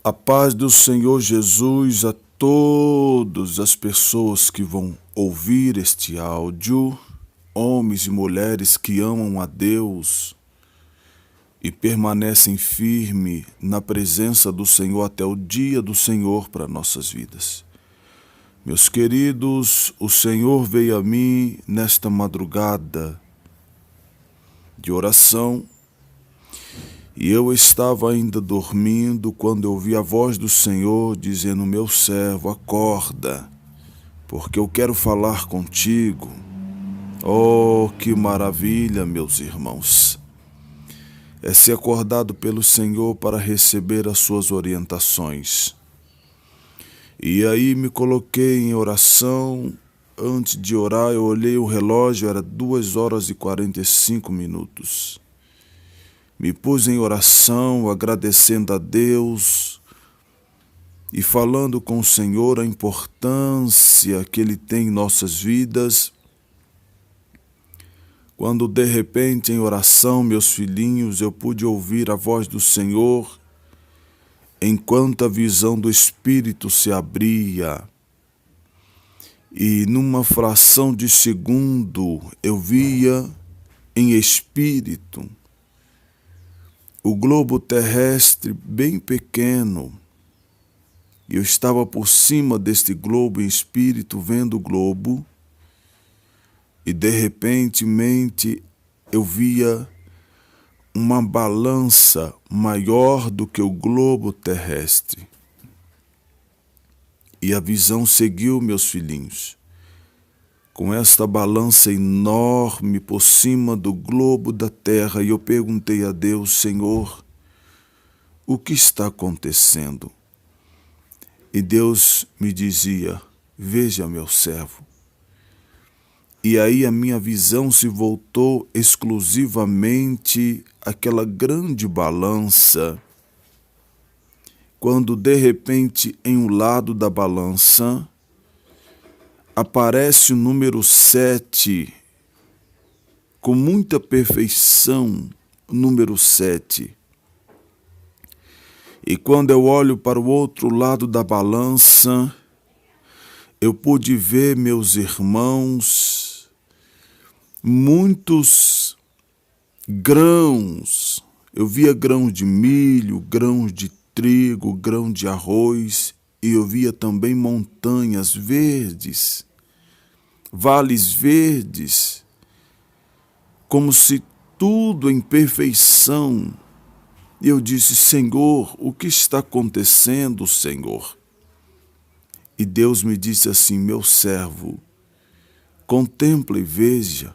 A paz do Senhor Jesus a todas as pessoas que vão ouvir este áudio, homens e mulheres que amam a Deus e permanecem firmes na presença do Senhor até o dia do Senhor para nossas vidas. Meus queridos, o Senhor veio a mim nesta madrugada de oração. E eu estava ainda dormindo quando eu ouvi a voz do Senhor dizendo: meu servo, acorda, porque eu quero falar contigo. Oh, que maravilha, meus irmãos! É ser acordado pelo Senhor para receber as suas orientações. E aí me coloquei em oração. Antes de orar, eu olhei o relógio, era 2h45. Me pus em oração, agradecendo a Deus e falando com o Senhor a importância que Ele tem em nossas vidas. Quando de repente em oração, meus filhinhos, eu pude ouvir a voz do Senhor, enquanto a visão do Espírito se abria. E numa fração de segundo eu via em espírito o globo terrestre bem pequeno. Eu estava por cima deste globo em espírito, vendo o globo, e de repente eu via uma balança maior do que o globo terrestre. E a visão seguiu, meus filhinhos, com esta balança enorme por cima do globo da terra, e eu perguntei a Deus: Senhor, o que está acontecendo? E Deus me dizia: veja, meu servo. E aí a minha visão se voltou exclusivamente àquela grande balança, quando de repente em um lado da balança aparece o número 7, com muita perfeição, o número 7. E quando eu olho para o outro lado da balança, eu pude ver, meus irmãos, muitos grãos. Eu via grãos de milho, grãos de trigo, grão de arroz, e eu via também montanhas verdes, vales verdes, como se tudo em perfeição. E eu disse: Senhor, o que está acontecendo, Senhor? E Deus me disse assim: meu servo, contempla e veja.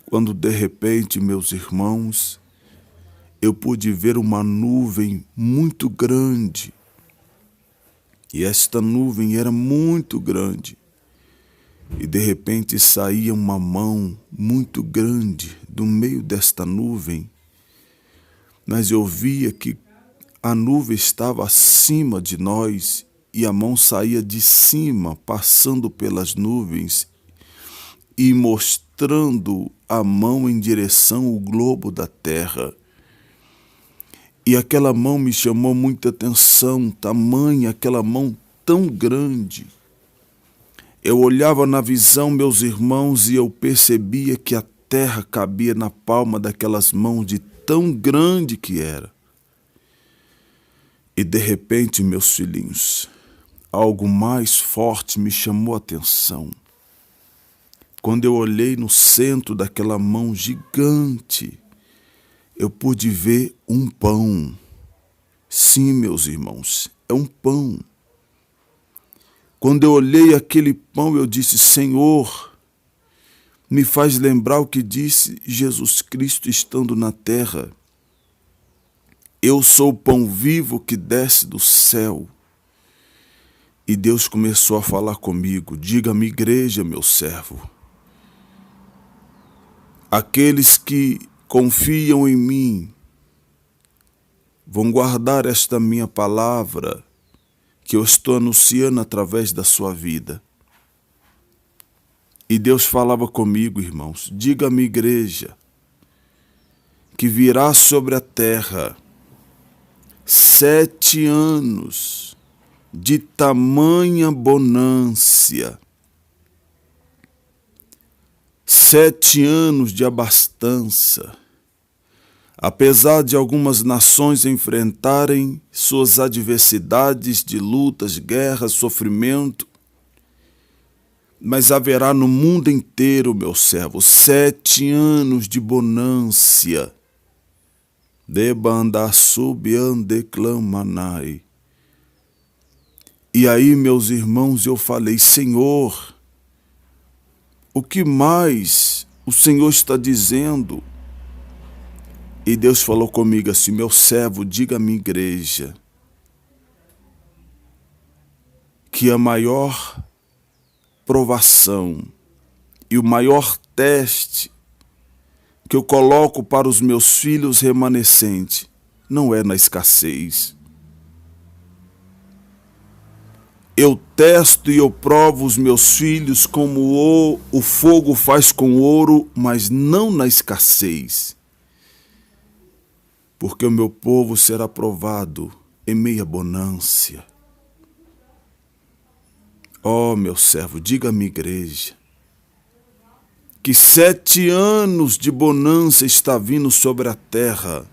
Quando de repente, meus irmãos, eu pude ver uma nuvem muito grande. E esta nuvem era muito grande. E de repente saía uma mão muito grande do meio desta nuvem. Mas eu via que a nuvem estava acima de nós e a mão saía de cima, passando pelas nuvens e mostrando a mão em direção ao globo da terra. E aquela mão me chamou muita atenção, tamanha aquela mão tão grande. Eu olhava na visão, meus irmãos, e eu percebia que a terra cabia na palma daquelas mãos de tão grande que era. E de repente, meus filhinhos, algo mais forte me chamou a atenção. Quando eu olhei no centro daquela mão gigante, eu pude ver um pão. Sim, meus irmãos, é um pão. Quando eu olhei aquele pão, eu disse: Senhor, me faz lembrar o que disse Jesus Cristo estando na terra. Eu sou o pão vivo que desce do céu. E Deus começou a falar comigo: diga-me, igreja, meu servo, aqueles que confiam em mim vão guardar esta minha palavra que eu estou anunciando através da sua vida. E Deus falava comigo: irmãos, diga-me, igreja, que virá sobre a terra 7 anos de tamanha bonância, 7 anos de abastança, apesar de algumas nações enfrentarem suas adversidades de lutas, guerras, sofrimento, mas haverá no mundo inteiro, meu servo, 7 anos de bonância. Debanda subiandeclamanai. E aí, meus irmãos, eu falei, Senhor, o que mais o Senhor está dizendo? E Deus falou comigo assim, meu servo, diga à minha igreja que a maior provação e o maior teste que eu coloco para os meus filhos remanescentes não é na escassez. Eu testo e eu provo os meus filhos como o fogo faz com ouro, mas não na escassez. Porque o meu povo será provado em meia bonância. Ó, meu servo, diga à minha igreja que 7 anos de bonança está vindo sobre a terra.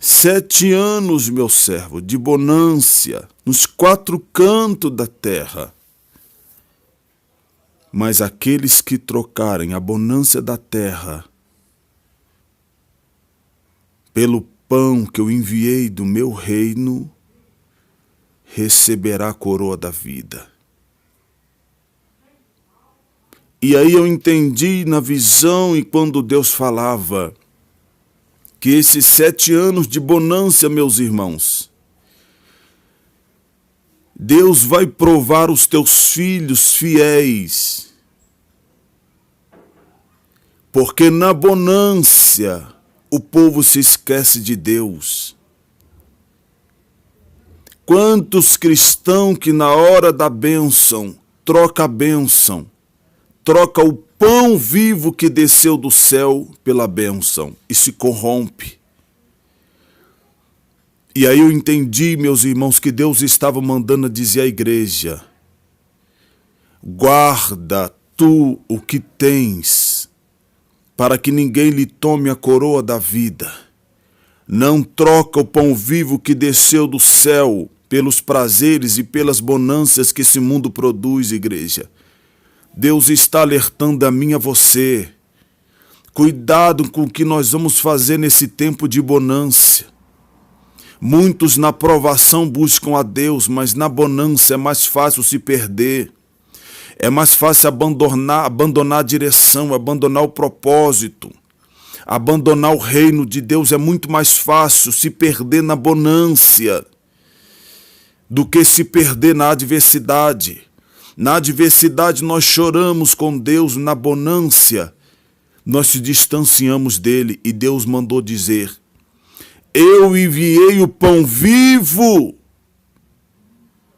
Sete anos, meu servo, de bonância nos 4 cantos da terra. Mas aqueles que trocarem a bonância da terra pelo pão que eu enviei do meu reino, receberá a coroa da vida. E aí eu entendi na visão e quando Deus falava que esses 7 anos de bonância, meus irmãos, Deus vai provar os teus filhos fiéis, porque na bonância o povo se esquece de Deus. Quantos cristãos que na hora da bênção, troca a bênção, troca o pão vivo que desceu do céu pela bênção e se corrompe. E aí eu entendi, meus irmãos, que Deus estava mandando dizer à igreja, guarda tu o que tens, para que ninguém lhe tome a coroa da vida. Não troca o pão vivo que desceu do céu pelos prazeres e pelas bonâncias que esse mundo produz, igreja. Deus está alertando a mim e a você. Cuidado com o que nós vamos fazer nesse tempo de bonância. Muitos na provação buscam a Deus, mas na bonança é mais fácil se perder. É mais fácil abandonar a direção, abandonar o propósito. Abandonar o reino de Deus é muito mais fácil se perder na bonância do que se perder na adversidade. Na adversidade nós choramos com Deus, na bonância nós se distanciamos dele e Deus mandou dizer, eu enviei o pão vivo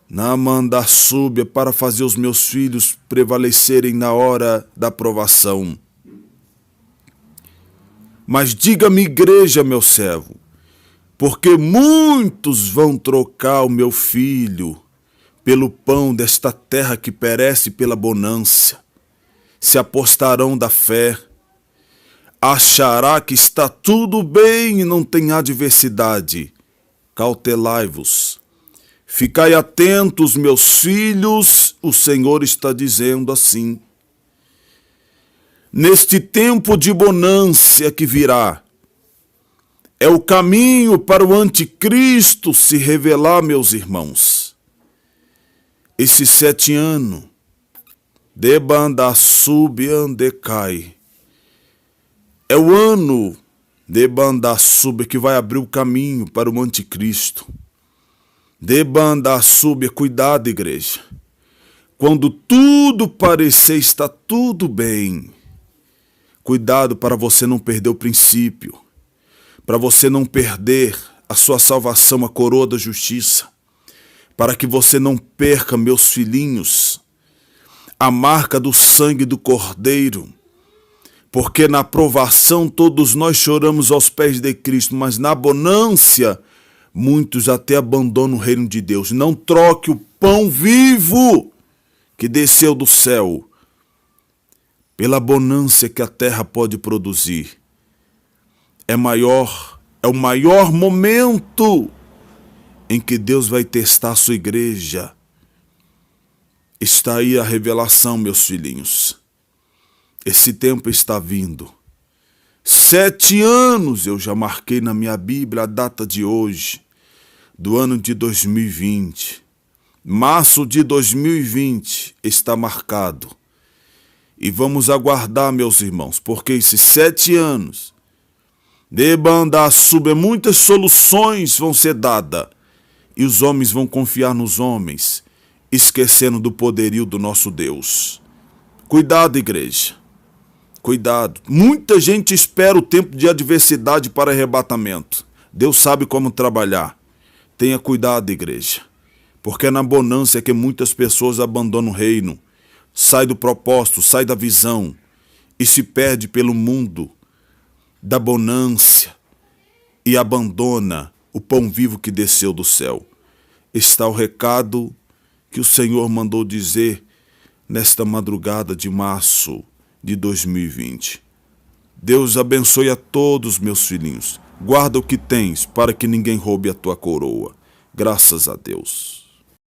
na mandassúbia para fazer os meus filhos prevalecerem na hora da provação. Mas diga-me, igreja, meu servo, porque muitos vão trocar o meu filho pelo pão desta terra que perece pela bonância, se apostarão da fé, achará que está tudo bem e não tem adversidade. Cautelai-vos. Ficai atentos, meus filhos, o Senhor está dizendo assim. Neste tempo de bonância que virá, é o caminho para o anticristo se revelar, meus irmãos. Esses 7 anos, debandassub-andecai, é o ano debandassub que vai abrir o caminho para o anticristo. Debandassub, cuidado, igreja. Quando tudo parecer estar tudo bem, cuidado para você não perder o princípio, para você não perder a sua salvação, a coroa da justiça, para que você não perca, meus filhinhos, a marca do sangue do Cordeiro, Porque na provação todos nós choramos aos pés de Cristo, mas na bonância muitos até abandonam o reino de Deus. Não troque o pão vivo que desceu do céu pela bonância que a terra pode produzir. É o maior momento em que Deus vai testar a sua igreja. Está aí a revelação, meus filhinhos. Esse tempo está vindo. 7 anos eu já marquei na minha Bíblia a data de hoje, do ano de 2020. Março de 2020 está marcado. E vamos aguardar, meus irmãos, porque esses 7 anos de banda sube, muitas soluções vão ser dadas. E os homens vão confiar nos homens, esquecendo do poderio do nosso Deus. Cuidado, igreja. Cuidado. Muita gente espera o tempo de adversidade para arrebatamento. Deus sabe como trabalhar. Tenha cuidado, igreja. Porque é na bonança que muitas pessoas abandonam o reino, sai do propósito, sai da visão e se perde pelo mundo da bonança e abandona o pão vivo que desceu do céu. Está o recado que o Senhor mandou dizer nesta madrugada de março de 2020. Deus abençoe a todos, meus filhinhos. Guarda o que tens para que ninguém roube a tua coroa. Graças a Deus.